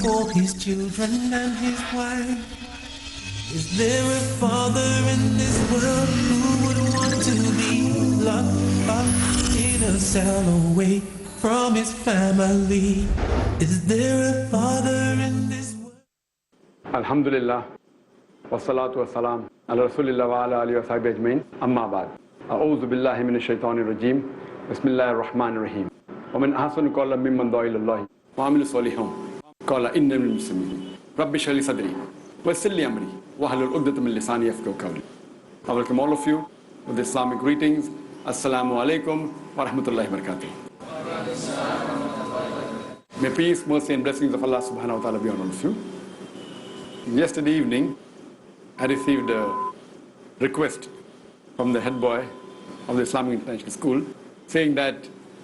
for his children and his wife. Is there a father in this world who would want to be locked up in a cell away from his family? Is there a father in this world? Alhamdulillah, wassalatu wassalam ala rasulillah wa ala alihi wa sahbihi ajmain, amma ba'd. A'udhu billahi minash shaitanir rajim, bismillahir rahmanir rahim. Wa min ahsanu qawlan mimman da'a ila Allah wa amila salihan qala innani minal muslimin. Rabbi shrah li sadri wa yassir li amri wahlul 'uqdatam min lisani yafqahu qawli. I welcome all of you with Islamic greetings. Assalamu alaikum wa rahmatullahi wa barakatuh. May peace, mercy and blessings of Allah subhanahu wa ta'ala be on all of you. Yesterday evening, I received a request from the head boy of the Islamic International School saying that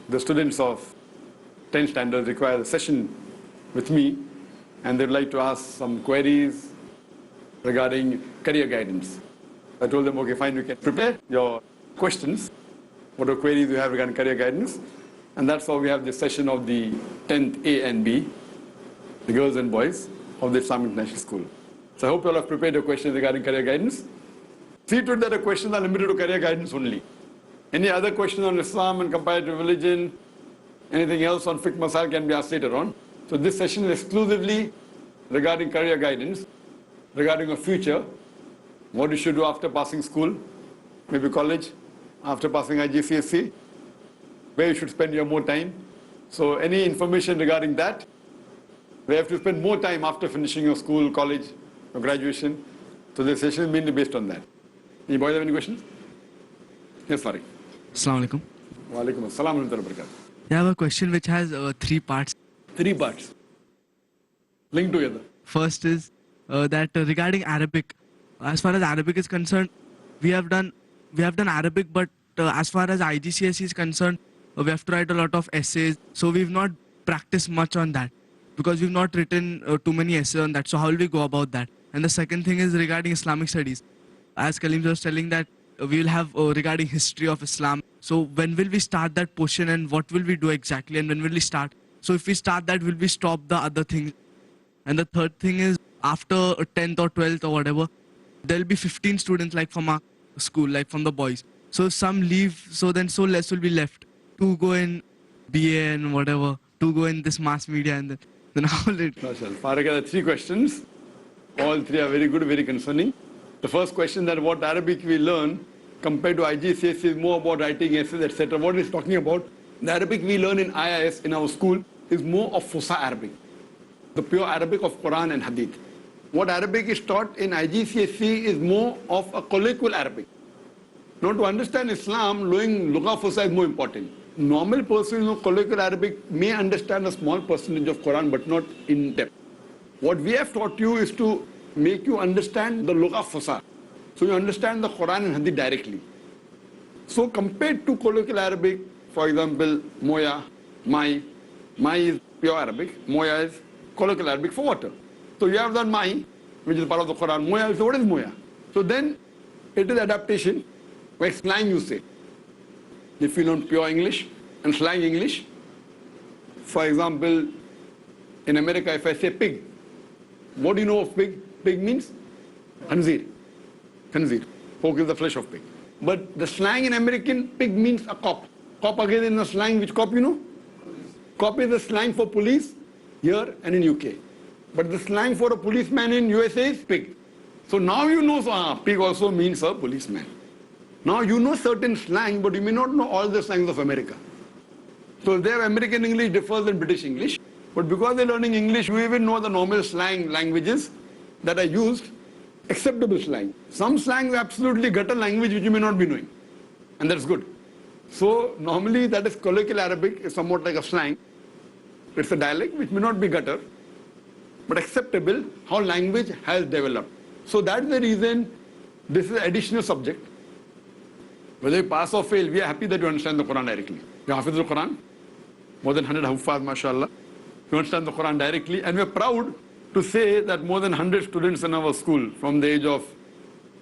the students of 10th standard require a session with me and they'd like to ask some queries regarding career guidance. I told them, okay, fine, we can prepare your questions, whatever queries you have regarding career guidance, and that's how we have this session of the 10th A and B, the girls and boys of the Islamic International School. So I hope you all have prepared your questions regarding career guidance. See to it that the questions are limited to career guidance only. Any other questions on Islam and comparative religion, anything else on fiqh masail can be asked later on. So this session is exclusively regarding career guidance, regarding your future, what you should do after passing school, maybe college, after passing IGCSE, where you should spend your more time. So any information regarding that, we have to spend more time after finishing your school, college, or graduation. So this session is mainly based on that. Any boys have any questions? Yes, sorry. Assalamu alaikum. Wa alaikum assalam wa rahmatullahi wa barakatuh. I have a question which has 3 parts. 3 parts. Linked together. First is that regarding Arabic, as far as Arabic is concerned, we have done Arabic, but as far as IGCSE is concerned, we have to write a lot of essays. So we've not practiced much on that because we've not written too many essays on that. So how will we go about that? And the second thing is regarding Islamic studies. As Kaleem was telling that we will have regarding history of Islam. So when will we start that portion and what will we do exactly and when will we start? So if we start that, will we stop the other things? And the third thing is after 10th or 12th or whatever, there will be 15 students like from our school, like from the boys. So some leave, so then so less will be left to go in BA and whatever, to go in this mass media and then how will it? Farag has 3 questions. All 3 are very good, very concerning. The first question that what Arabic we learn compared to IGCSE is more about writing essays, etc. What it's talking about, the Arabic we learn in IIS in our school is more of Fusha Arabic, the pure Arabic of Quran and Hadith. What Arabic is taught in IGCSE is more of a colloquial Arabic. Now to understand Islam, knowing Lugha Fusha is more important. Normal person who know colloquial Arabic may understand a small percentage of Quran but not in depth. What we have taught you is to make you understand the Lugha Fusha. So you understand the Quran and Hadith directly. So compared to colloquial Arabic, for example, Moya, Mai is pure Arabic, Moya is colloquial Arabic for water. So you have done Mai, which is part of the Quran. Moya, so what is Moya? So then it is adaptation, where slang you say. If you learn pure English and slang English, for example, in America, if I say pig, what do you know of pig? Pig means khanzir. Khanzir. Pork is the flesh of pig. But the slang in American, pig means a cop. Cop again in the slang, which cop you know? Cop is the slang for police here and in UK. But the slang for a policeman in USA is pig. So now you know pig also means a policeman. Now you know certain slang, but you may not know all the slangs of America. So their American English differs than British English. But because they're learning English, you even know the normal slang languages that are used, acceptable slang. Some slang is absolutely gutter language which you may not be knowing. And that's good. So normally that is colloquial Arabic, is somewhat like a slang. It's a dialect which may not be gutter, but acceptable how language has developed. So that's the reason this is an additional subject. Whether you pass or fail, we are happy that you understand the Quran directly. You hafiz the Quran, more than 100 Huffaz, mashallah. You understand the Quran directly, and we are proud to say that more than 100 students in our school from the age of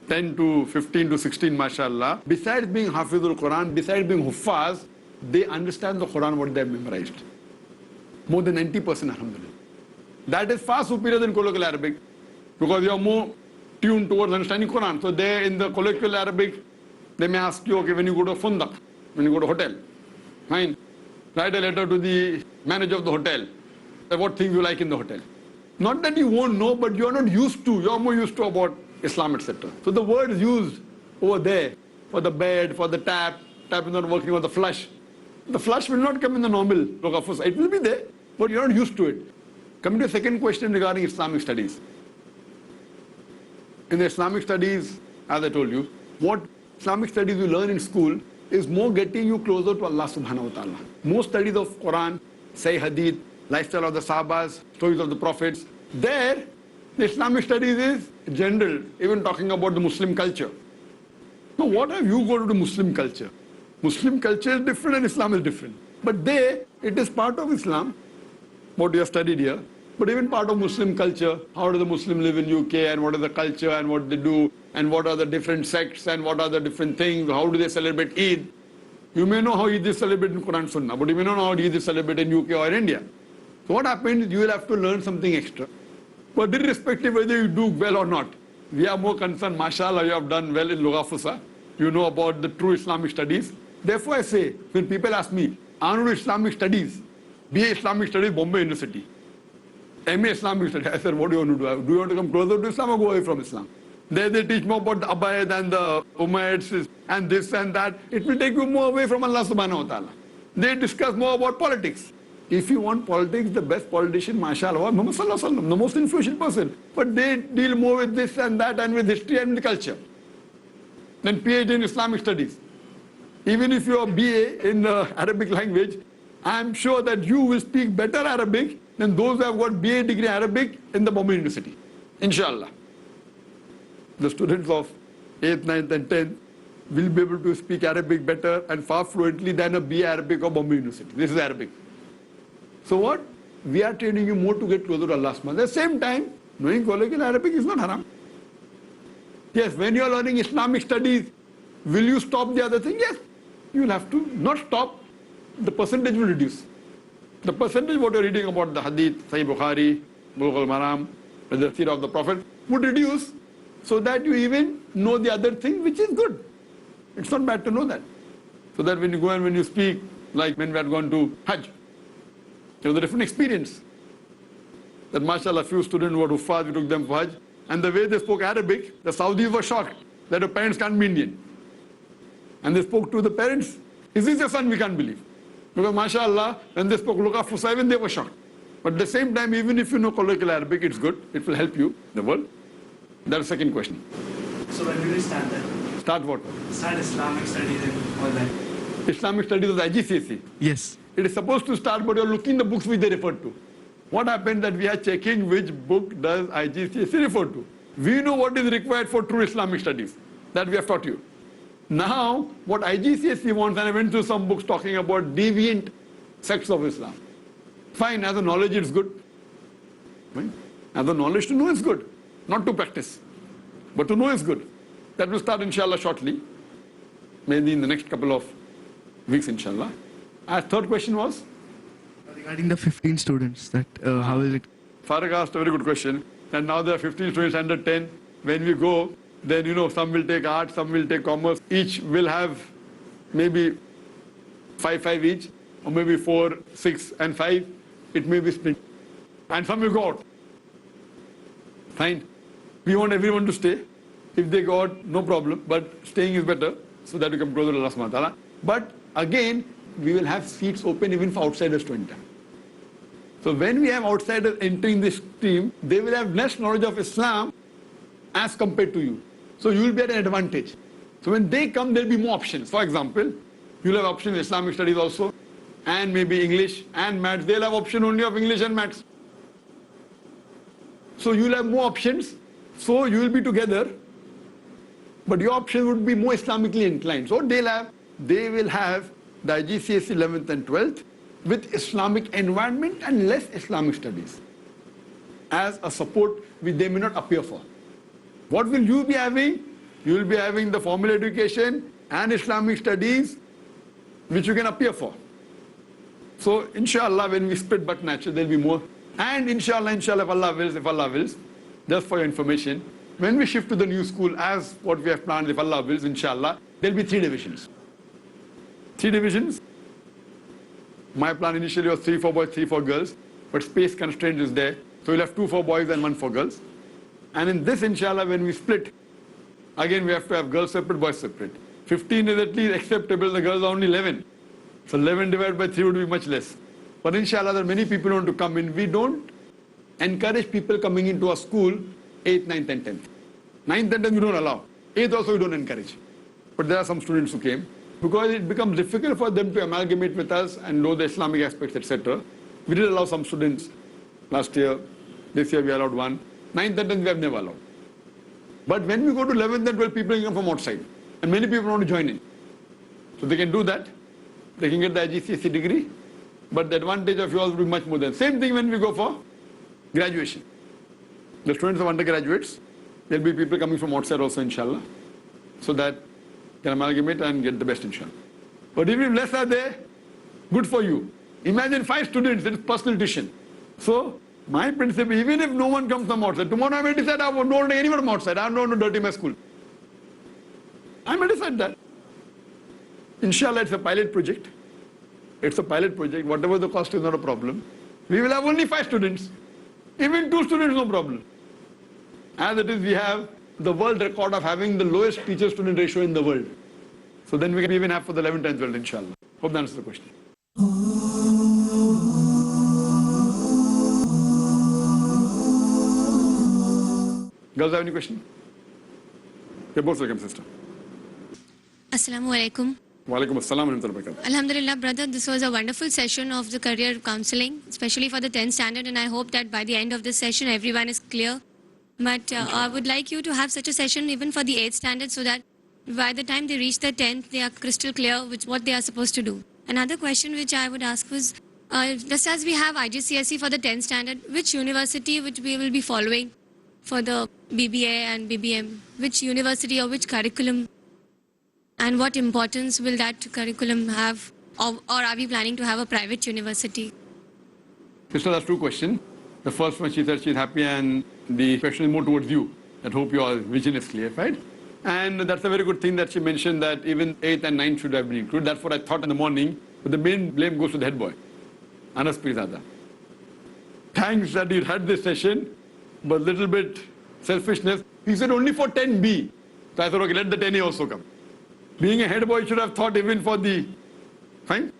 10 to 15 to 16, mashallah, besides being Hafizul Quran, besides being Huffaz, they understand the Quran what they have memorized. More than 90%, alhamdulillah. That is far superior than colloquial Arabic because you are more tuned towards understanding Quran. So there in the colloquial Arabic, they may ask you, okay, when you go to a fundak, when you go to a hotel, fine, write a letter to the manager of the hotel, what things you like in the hotel. Not that you won't know, but you are not used to, you are more used to about Islam, etc. So the words used over there for the bed, for the tap is not working, or the flush. The flush will not come in the normal Lugha. It will be there, but you are not used to it. Coming to the second question regarding Islamic studies. In the Islamic studies, as I told you, what Islamic studies you learn in school is more getting you closer to Allah subhanahu wa ta'ala. Most studies of Quran, Sahih Hadith, lifestyle of the Sahabas, stories of the prophets. There, the Islamic studies is general, even talking about the Muslim culture. Now, what have you got to do Muslim culture? Muslim culture is different and Islam is different. But there, it is part of Islam, what you have studied here, but even part of Muslim culture. How do the Muslims live in UK and what is the culture and what they do and what are the different sects and what are the different things, how do they celebrate Eid? You may know how Eid is celebrated in Quran Sunnah, but you may not know how Eid is celebrated in UK or in India. So what happens, you will have to learn something extra. But irrespective whether you do well or not, we are more concerned, mashallah, you have done well in Lugha Fusa. You know about the true Islamic studies. Therefore I say, when people ask me, I want to do Islamic studies, BA Islamic Studies, Bombay University, MA Islamic Studies, I said, what do you want to do? Do you want to come closer to Islam or go away from Islam? There they teach more about the Abayad and the Umayyads and this and that. It will take you more away from Allah subhanahu wa ta'ala. They discuss more about politics. If you want politics, the best politician, mashallah, Muhammad sallallahu alaihi wasallam, the most influential person. But they deal more with this and that and with history and with culture. Then PhD in Islamic studies. Even if you are BA in the Arabic language, I am sure that you will speak better Arabic than those who have got BA degree Arabic in the Bombay University. Inshallah. The students of 8th, 9th and 10th will be able to speak Arabic better and far fluently than a BA Arabic of Bombay University. This is Arabic. So what? We are training you more to get closer to Allah. At the same time, knowing colloquial Arabic is not haram. Yes, when you are learning Islamic studies, will you stop the other thing? Yes, you will have to not stop. The percentage will reduce. The percentage what you are reading about the Hadith, Sahih Bukhari, Bulugh al-Maram, the Seerah of the Prophet would reduce so that you even know the other thing, which is good. It's not bad to know that. So that when you go and when you speak, like when we had gone to Hajj, it was a different experience. That mashallah, few students who were Huffaz, we took them for Hajj, and the way they spoke Arabic, the Saudis were shocked that the parents can't be Indian. And they spoke to the parents, is this your son? We can't believe. Because mashallah, when they spoke Lugha Fusa, even they were shocked. But at the same time, even if you know colloquial Arabic, it's good. It will help you in the world. That's the second question. So when do we start that? Start what? Start Islamic studies and all that. Islamic studies of the IGCSE. Yes. It is supposed to start, but you're looking the books which they refer to. What happened that we are checking which book does IGCSE refer to. We know what is required for true Islamic studies. That we have taught you. Now, what IGCSE wants, and I went through some books talking about deviant sects of Islam. Fine, as a knowledge it's good. Fine. As a knowledge to know is good. Not to practice. But to know is good. That will start inshallah shortly. Maybe in the next couple of weeks inshallah. Our third question was? Regarding the 15 students, that how is it? Farag asked a very good question. And now there are 15 students under 10. When we go, then you know, some will take art, some will take commerce. Each will have maybe 5 each, or maybe 4, 6 and 5. It may be split. And some will go out. Fine. We want everyone to stay. If they go out, no problem. But staying is better, so that we come closer to Allah subhanahu wa ta'ala. But again, we will have seats open even for outsiders to enter. So when we have outsiders entering this team, they will have less knowledge of Islam as compared to you. So you will be at an advantage. So when they come, there will be more options. For example, you will have options in Islamic studies also, and maybe English and maths. They will have option only of English and maths. So you will have more options. So you will be together. But your option would be more Islamically inclined. So they will have the IGCSE 11th and 12th with Islamic environment and less Islamic studies as a support which they may not appear for. What will you be having? You will be having the formal education and Islamic studies which you can appear for. So inshallah when we split but naturally there will be more And inshallah, if Allah wills, just for your information, when we shift to the new school, as what we have planned, if Allah wills, inshallah, there'll be 3 divisions. 3 divisions. My plan initially was 3 for boys, 3 for girls, but space constraint is there. So we'll have 2 for boys and 1 for girls. And in this, inshallah, when we split, again we have to have girls separate, boys separate. 15 is at least acceptable, the girls are only 11. So 11 divided by 3 would be much less. But inshallah, there are many people who want to come in. We don't encourage people coming into our school 8th, 9th and 10th. 9th and 10th we don't allow. 8th also we don't encourage. But there are some students who came. Because it becomes difficult for them to amalgamate with us and know the Islamic aspects, etc. We did allow some students last year. This year we allowed 1. 9th and 10th we have never allowed. But when we go to 11th and 12th, people come from outside. And many people want to join in. So they can do that. They can get the IGCSE degree. But the advantage of yours will be much more than. Same thing when we go for graduation. The students of undergraduates, there will be people coming from outside also, inshallah. So that can amalgamate and get the best, inshallah. But even if less are there, good for you. Imagine 5 students, it's personal tuition. So, my principle, even if no one comes from outside, tomorrow I may decide I don't want anyone from outside. I don't want to dirty my school. I may decide that. Inshallah, it's a pilot project. It's a pilot project. Whatever the cost is not a problem. We will have only 5 students. Even 2 students, no problem. As it is, we have the world record of having the lowest teacher-student ratio in the world. So then we can even have for the 11th and 12th, inshallah. Hope that answers the question. Girls, have any question? You're both welcome, sister. Assalamu alaikum. Wa alaikum assalam wa rahmatullahi wa barakatuh. Alhamdulillah, brother, this was a wonderful session of the career counseling, especially for the 10th standard, and I hope that by the end of this session, everyone is clear. But I would like you to have such a session even for the 8th standard so that by the time they reach the 10th, they are crystal clear with what they are supposed to do. Another question which I would ask was, just as we have IGCSE for the 10th standard, which university which we will be following for the BBA and BBM? Which university or which curriculum? And what importance will that curriculum have? Or are we planning to have a private university? Sister, that's 2 questions. The first one, she said she's happy, and the question is more towards you. I hope your vision is clear, right? And that's a very good thing that she mentioned that even 8th and 9th should have been included. That's what I thought in the morning. But the main blame goes to the head boy, Anas Pirzada. Thanks that he had this session, but a little bit selfishness. He said only for 10B. So I thought, okay, let the 10A also come. Being a head boy, you should have thought even for the, fine?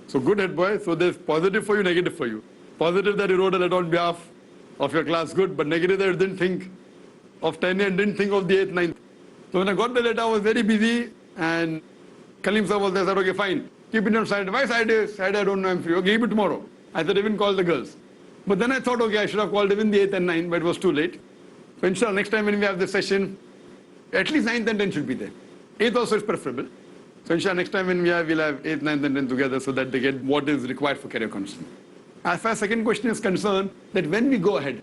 So good head boy. So there's positive for you, negative for you. Positive that you wrote a letter on behalf of your class, good, but negative that you didn't think of 10A and didn't think of the 8th, 9th. So when I got the letter, I was very busy, and Kalim sir was there. I said, okay, fine, keep it on side. Why side is? Side, I don't know, I'm free. Okay, keep it tomorrow. I said, even call the girls. But then I thought, okay, I should have called even the 8th and 9th, but it was too late. So inshallah, next time when we have this session, at least 9th and 10th should be there. 8th also is preferable. So inshallah, next time when we have, we'll have 8th, 9th and 10th together so that they get what is required for career counseling. As far as second question is concerned, that when we go ahead,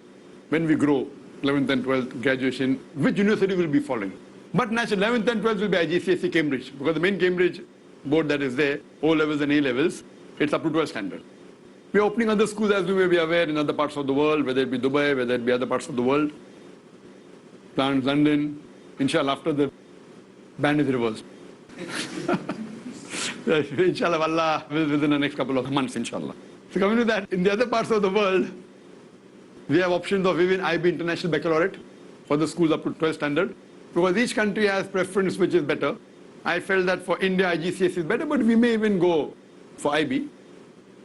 when we grow, 11th and 12th, graduation, which university will be following? But naturally, 11th and 12th will be IGCSE Cambridge, because the main Cambridge board that is there, O levels and A levels, it's up to 12th standard. We are opening other schools, as you may be aware, in other parts of the world, whether it be Dubai, whether it be other parts of the world. Plans London, inshallah, after the ban is reversed. Inshallah, Allah will within the next couple of months, inshallah. So coming to that, in the other parts of the world, we have options of even IB International Baccalaureate for the schools up to 12th standard. Because each country has preference which is better. I felt that for India, IGCSE is better, but we may even go for IB.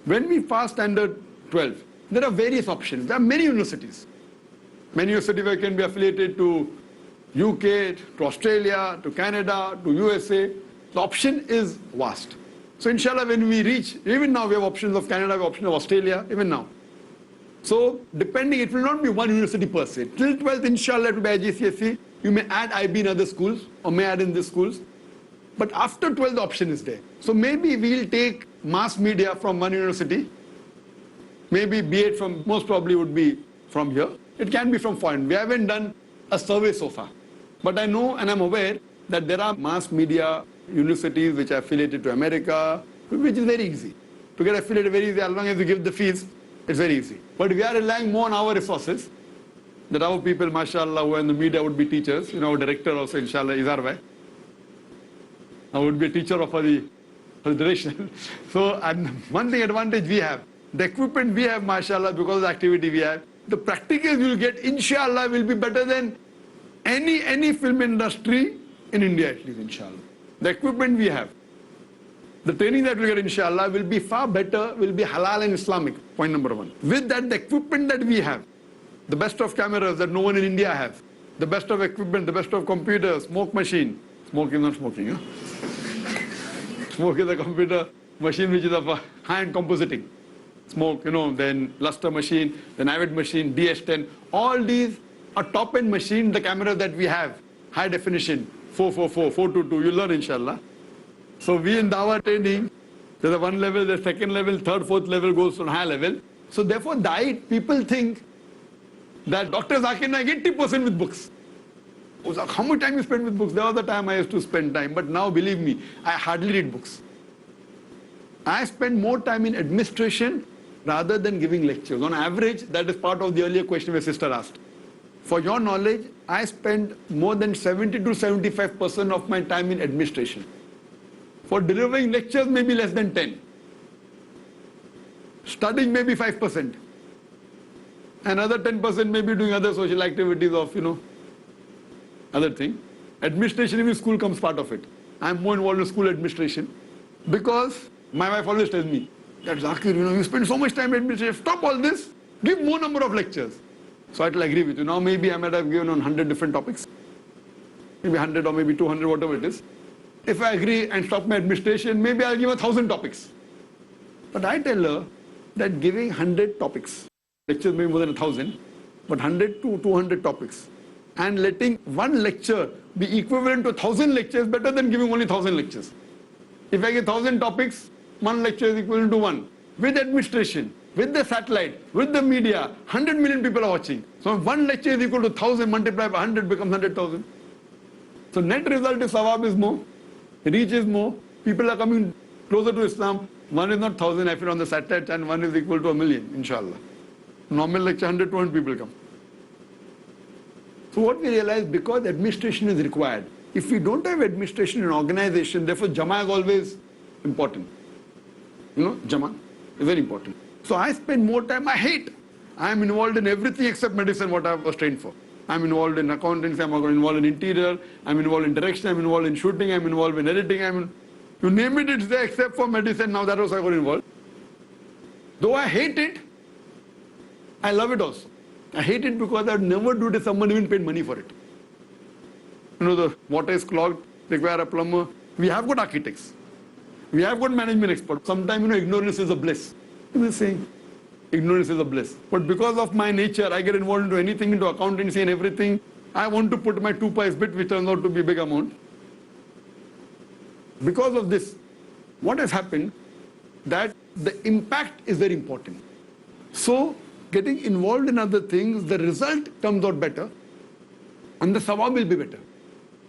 When we pass standard 12, there are various options. There are many universities. Many universities can be affiliated to UK, to Australia, to Canada, to USA. The option is vast. So inshallah, when we reach, even now we have options of Canada, we have options of Australia, even now. So depending, it will not be one university per se. Till 12th, inshallah, it will be IGCSE. You may add IB in other schools, or may add in these schools. But after 12th, the option is there. So maybe we'll take mass media from one university. Maybe B8 from, most probably would be from here. It can be from foreign. We haven't done a survey so far. But I know and I'm aware that there are mass media universities which are affiliated to America, which is very easy. To get affiliated very easy, as long as you give the fees, It's very easy. But we are relying more on our resources. That our people, mashallah, who are in the media would be teachers. You know, our director also, inshallah, Izar bhai. I would be a teacher of the direction. So, and one thing advantage we have, the equipment we have, mashallah, because of the activity we have, the practicals you will get, inshallah, will be better than any film industry in India, at least, inshallah. The equipment we have, the training that we get, inshallah, will be far better, will be halal and Islamic, point number one. With that, the equipment that we have, the best of cameras that no one in India has, the best of equipment, the best of computers, smoke machine. Smoke is not smoking, huh? Smoke is a computer machine which is of a high-end compositing. Smoke, you know, then luster machine, then Avid machine, DS10. All these are top-end machines, the cameras that we have. High definition, 444, 422, you learn inshallah. So we in Dawah training, there's a one level, the second level, third, fourth level goes to a high level. So therefore, diet, people think that Dr. Zakir Naik 80% with books. How much time you spend with books? There was the time I used to spend time, but now believe me, I hardly read books. I spend more time in administration rather than giving lectures. On average, that is part of the earlier question my sister asked. For your knowledge, I spend more than 70 to 75% of my time in administration. For delivering lectures, maybe less than 10. Studying maybe 5%. Another 10% maybe doing other social activities of, you know, other thing. Administration in school comes part of it. I'm more involved in school administration because my wife always tells me that Zakir, you know, you spend so much time in administration, stop all this, give more number of lectures. So I will agree with you. Now maybe I might have given on 100 different topics, maybe 100 or maybe 200, whatever it is. If I agree and stop my administration, maybe I'll give 1,000 topics. But I tell her that giving 100 topics, lectures maybe more than 1,000, but 100 to 200 topics, and letting one lecture be equivalent to 1,000 lectures better than giving only 1,000 lectures. If I give 1,000 topics, one lecture is equivalent to one. With administration, with the satellite, with the media, 100 million people are watching. So if one lecture is equal to 1,000 multiplied by 100 becomes 100,000. So net result is sawab is more, reach is more, people are coming closer to Islam. One is not 1,000, I feel, on the satellite, and one is equal to 1,000,000, inshallah. Normal lecture, 100, 200 people come. So what we realize, because administration is required, if we don't have administration in organization, therefore Jama is always important. You know, Jama is very important. So I spend more time, I am involved in everything except medicine, what I was trained for. I'm involved in accountancy, I'm involved in interior, I'm involved in direction, I'm involved in shooting, I'm involved in editing, you name it, it's there except for medicine. Now that also I got involved. Though I hate it, I love it also. I hate it because I would never do it if someone even paid money for it. You know, the water is clogged, require a plumber. We have got architects. We have got management experts. Sometimes, you know, ignorance is a bliss. You know, saying ignorance is a bliss. But because of my nature, I get involved into anything, into accountancy and everything. I want to put my 2 pice bit, which turns out to be a big amount. Because of this, what has happened, that the impact is very important. So, getting involved in other things, the result comes out better, and the sawab will be better.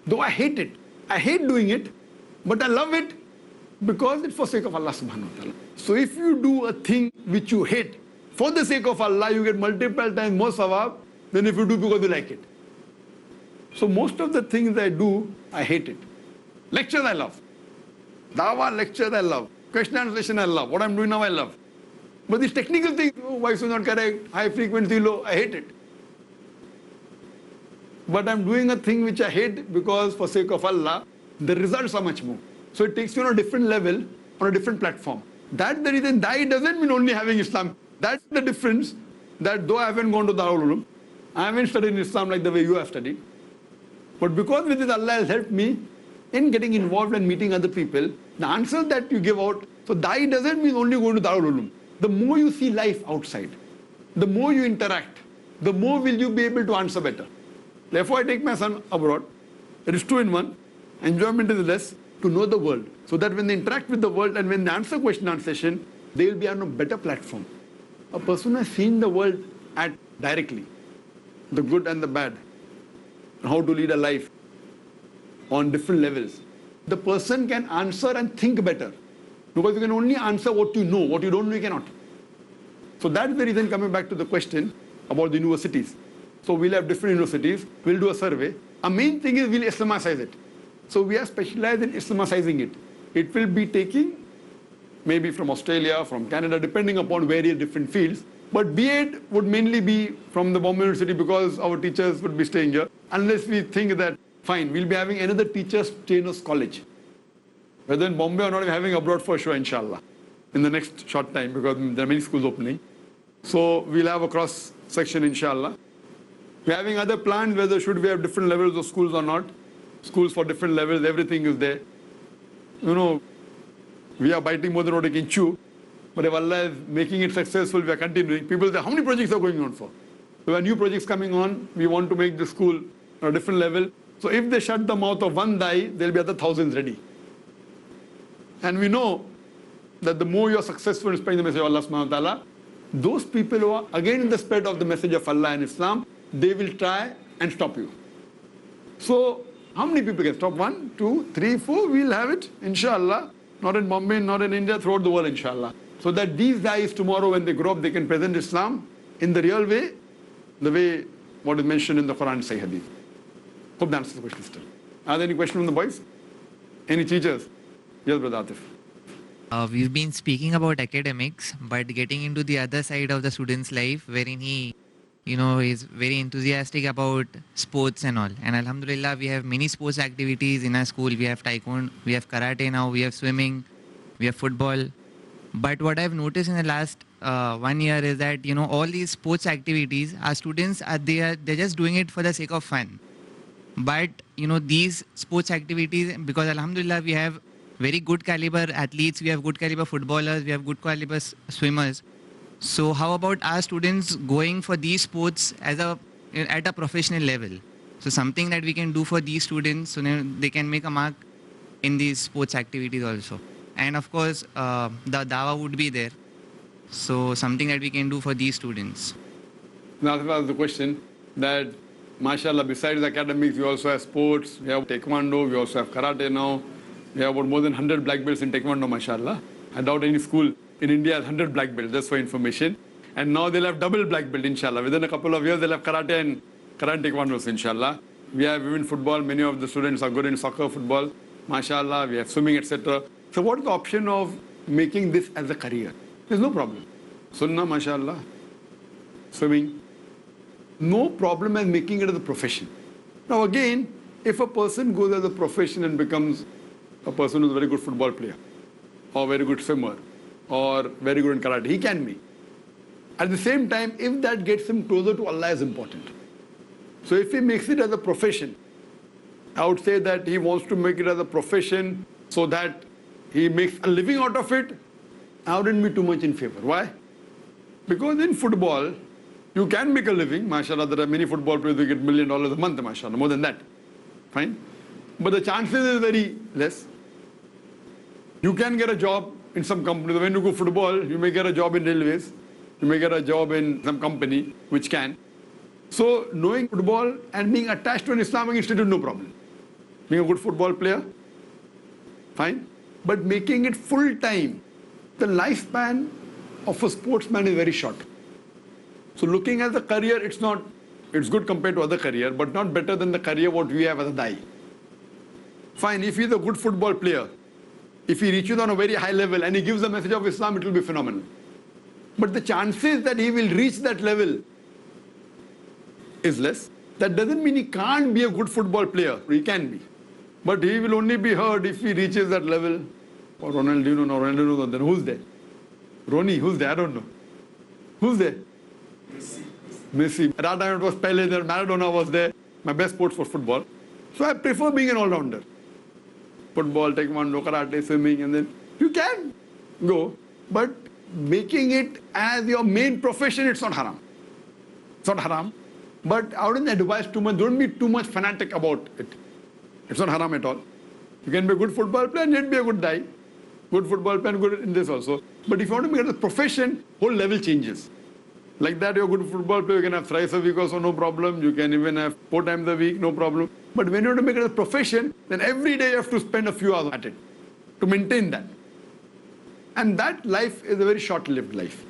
Though I hate it. I hate doing it, but I love it because it's for sake of Allah subhanahu wa ta'ala. So if you do a thing which you hate, for the sake of Allah, you get multiple times more sawab than if you do because you like it. So most of the things I do, I hate it. Lectures I love. Dawah lectures I love. Question and answer session I love. What I'm doing now I love. But these technical things, oh, voice is not correct, high frequency, low, I hate it. But I'm doing a thing which I hate because for sake of Allah, the results are much more. So it takes you on a different level, on a different platform. That's the reason Dai doesn't mean only having Islam. That's the difference, that though I haven't gone to Darul Uloom, I haven't studied Islam like the way you have studied. But because with this Allah has helped me in getting involved and meeting other people, the answers that you give out, so Dai doesn't mean only going to Darul Uloom. The more you see life outside, the more you interact, the more will you be able to answer better. Therefore, I take my son abroad. It is 2 in 1. Enjoyment is less, to know the world. So that when they interact with the world and when they answer question and answer session, they will be on a better platform. A person who has seen the world at directly, the good and the bad, how to lead a life on different levels. The person can answer and think better. Because you can only answer what you know. What you don't know, you cannot. So that's the reason, coming back to the question about the universities. So we'll have different universities, we'll do a survey. Our main thing is we'll Islamicize it. So we are specialized in Islamicizing it. It will be taking maybe from Australia, from Canada, depending upon various different fields. But B.Ed would mainly be from the Bombay University because our teachers would be staying here. Unless we think that, fine, we'll be having another teachers trainers college. Whether in Bombay or not, we're having abroad for sure, inshallah, in the next short time, because there are many schools opening. So we'll have a cross section, inshallah. We're having other plans whether should we have different levels of schools or not. Schools for different levels, everything is there. You know, we are biting more than what we can chew. But if Allah is making it successful, we are continuing. People say, how many projects are going on for? So when new projects coming on, we want to make the school on a different level. So if they shut the mouth of one dai, there'll be other thousands ready. And we know that the more you are successful in spreading the message of Allah subhanahu wa ta'ala, those people who are again in the spread of the message of Allah and Islam, they will try and stop you. So how many people can stop? 1, 2, 3, 4, we'll have it, inshallah. Not in Bombay, not in India, throughout the world, inshallah. So that these guys tomorrow when they grow up, they can present Islam in the real way, the way what is mentioned in the Quran and Sahih Hadith. Hope that answers the question still. Are there any questions from the boys? Any teachers? Yes, Brother Atif. We've been speaking about academics, but getting into the other side of the student's life, wherein he, is very enthusiastic about sports and all. And Alhamdulillah, we have many sports activities in our school. We have taekwondo, we have karate now, we have swimming, we have football. But what I've noticed in the last 1 year is that, all these sports activities, our students, they're just doing it for the sake of fun. But, these sports activities, because Alhamdulillah, we have very good caliber athletes, we have good caliber footballers, we have good caliber swimmers. So how about our students going for these sports at a professional level? So something that we can do for these students so they can make a mark in these sports activities also. And of course, the dawa would be there. So something that we can do for these students. Now, that's the question that, mashallah, besides academics, we also have sports, we have taekwondo, we also have karate now. We have about more than 100 black belts in taekwondo, mashallah. I doubt any school in India has 100 black belts, just for information. And now they'll have double black belt, inshallah. Within a couple of years, they'll have karate and taekwondo, inshallah. We have even football. Many of the students are good in soccer, football, mashallah. We have swimming, etc. So what is the option of making this as a career? There's no problem. Sunnah, mashallah. Swimming. No problem as making it as a profession. Now again, if a person goes as a profession and becomes a person who's a very good football player, or very good swimmer, or very good in karate, he can be. At the same time, if that gets him closer to Allah is important. So if he makes it as a profession, I would say that he wants to make it as a profession so that he makes a living out of it, I wouldn't be too much in favor. Why? Because in football, you can make a living. MashaAllah, there are many football players who get $1 million a month, MashaAllah, more than that. Fine. But the chances is very less. You can get a job in some company. When you go football, you may get a job in railways. You may get a job in some company, which can. So knowing football and being attached to an Islamic institute, no problem. Being a good football player, fine. But making it full-time, the lifespan of a sportsman is very short. So looking at the career, it's good compared to other career, but not better than the career what we have as a dai. Fine, if he's a good football player, if he reaches on a very high level and he gives the message of Islam, it will be phenomenal. But the chances that he will reach that level is less. That doesn't mean he can't be a good football player. He can be. But he will only be heard if he reaches that level. Or Ronaldinho, no, Ronaldinho, then who's there? Ronnie, who's there? I don't know. Who's there? Messi. At that time it was Pele there, Maradona was there. My best sports was football. So I prefer being an all-rounder. Football, taekwondo, karate, swimming, and then you can go. But making it as your main profession, it's not haram. It's not haram. But I wouldn't advise too much. Don't be too much fanatic about it. It's not haram at all. You can be a good football player and yet be a good guy. Good football player and good in this also. But if you want to make it a profession, whole level changes. Like that, you're a good football player, you can have thrice a week also, no problem. You can even have 4 times a week, no problem. But when you want to make it a profession, then every day you have to spend a few hours at it to maintain that. And that life is a very short-lived life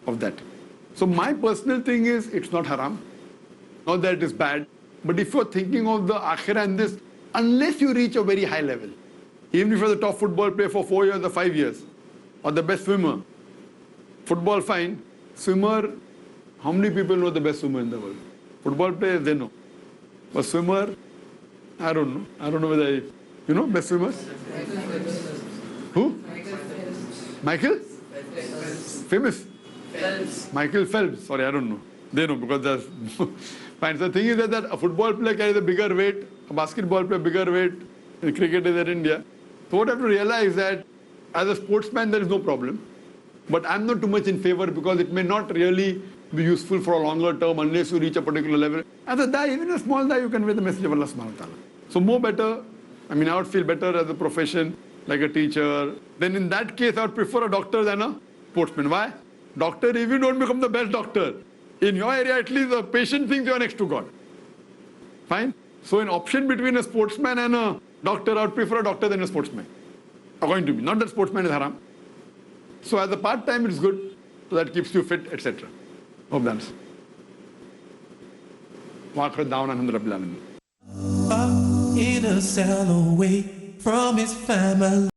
of that. So my personal thing is, it's not haram. Not that it is bad. But if you're thinking of the akhirah and this, unless you reach a very high level, even if you're the top football player for 4 years or 5 years, or the best swimmer, football fine, swimmer, how many people know the best swimmer in the world? Football players, they know. But swimmer, I don't know. I don't know whether you know best swimmers? Who? Michael? Famous? Phelps. Michael Phelps. Sorry, I don't know. They know because that's fine. So the thing is that a football player carries a bigger weight, a basketball player bigger weight, and cricket is in India. So what I have to realize that as a sportsman there is no problem. But I'm not too much in favor because it may not really be useful for a longer term unless you reach a particular level. As a dai, even a small dai, you convey the message of Allah subhanahu wa ta'ala. So more better, I mean I would feel better as a profession, like a teacher. Then in that case I would prefer a doctor than a sportsman. Why? Doctor, if you don't become the best doctor, in your area at least the patient thinks you are next to God. Fine? So an option between a sportsman and a doctor, I would prefer a doctor than a sportsman. According to me. Not that sportsman is haram. So as a part-time it's good. So that keeps you fit, etc. Hope that's. Up in a cell away from his family.